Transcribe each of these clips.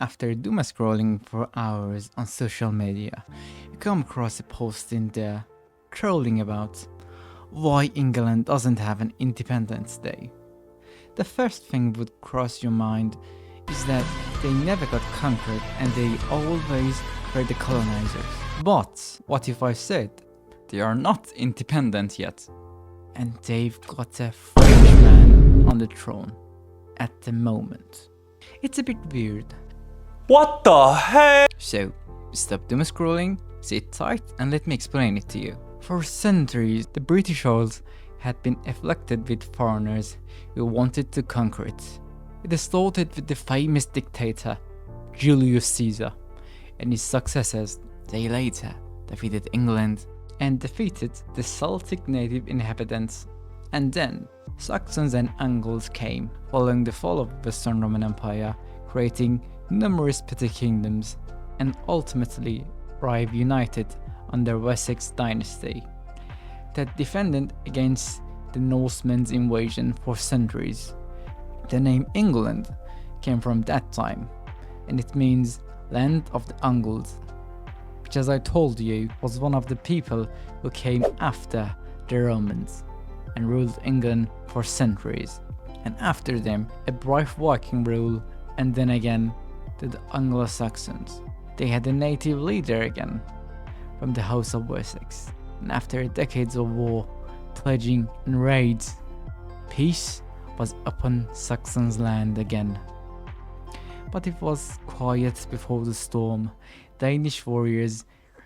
After doom scrolling for hours on social media, you come across a post in there trolling about why England doesn't have an Independence Day. The first thing would cross your mind is that they never got conquered and they always were the colonizers. But what if I said they are not independent yet and they've got a Frenchman on the throne at the moment? It's a bit weird. What the heck? So, stop doom scrolling, sit tight and let me explain it to you. For centuries, the British Isles had been afflicted with foreigners who wanted to conquer it. It started with the famous dictator Julius Caesar and his successors. They later defeated England and defeated the Celtic native inhabitants. And then Saxons and Angles came, following the fall of the Western Roman Empire, creating numerous petty kingdoms, and ultimately arrived united under Wessex dynasty that defended against the Norsemen's invasion for centuries. The name England came from that time, and it means land of the Angles, which, as I told you, was one of the people who came after the Romans and ruled England for centuries. And after them, a brief Viking rule, and then again the Anglo-Saxons. They had a native leader again from the House of Wessex, and after decades of war, pillaging and raids, peace was upon Saxons' land again. But it was quiet before the storm. Danish warriors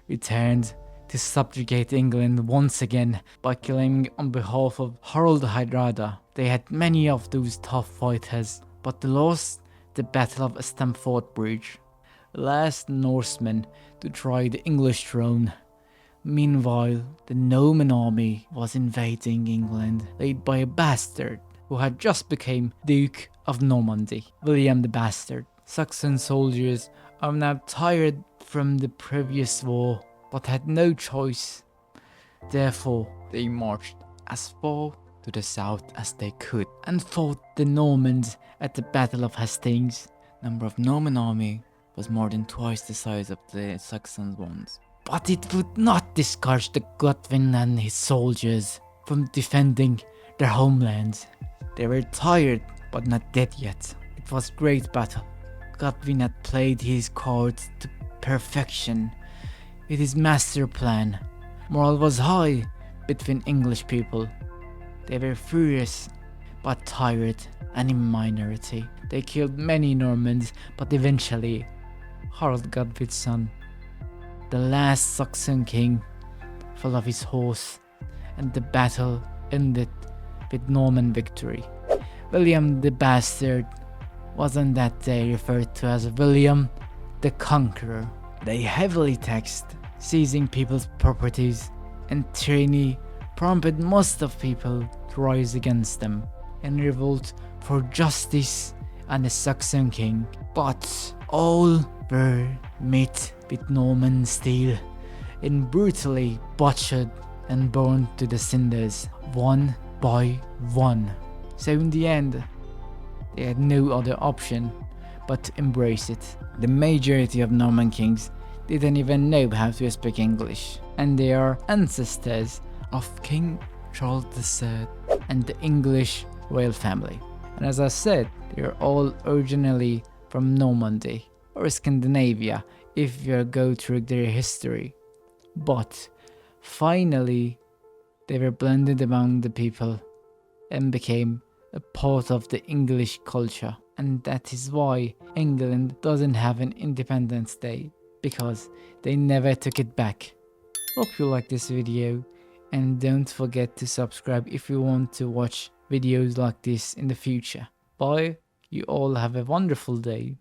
returned to subjugate England once again by claiming on behalf of Harald Hardrada. They had many of those tough fighters, but they lost the Battle of Stamford Bridge, the last Norsemen to try the English throne. Meanwhile, the Norman army was invading England, led by a bastard who had just become Duke of Normandy, William the Bastard. Saxon soldiers are now tired from the previous war, but had no choice. Therefore, they marched as far to the south as they could and fought the Normans at the Battle of Hastings. Number of Norman army was more than twice the size of the Saxon ones. But it would not discourage the Godwin and his soldiers from defending their homeland. They were tired but not dead yet. It was great battle. Godwin had played his cards to perfection with his master plan. Morale was high between English people. They were furious but tired and in minority. They killed many Normans, but eventually Harald Godwin's son, the last Saxon king, fell off his horse and the battle ended with Norman victory. William the Bastard was on that day referred to as William the Conqueror. They heavily taxed, seizing people's properties, and tyranny prompted most of people to rise against them and revolt for justice and a Saxon king. But all were met with Norman steel and brutally butchered and burned to the cinders one by one. So in the end, they had no other option but to embrace it. The majority of Norman kings didn't even know how to speak English, and they are ancestors of King Charles III and the English royal family. And as I said, they are all originally from Normandy or Scandinavia if you go through their history. But finally, they were blended among the people and became a part of the English culture. And that is why England doesn't have an Independence Day, because they never took it back. Hope you like this video, and don't forget to subscribe if you want to watch videos like this in the future. Bye, you all have a wonderful day.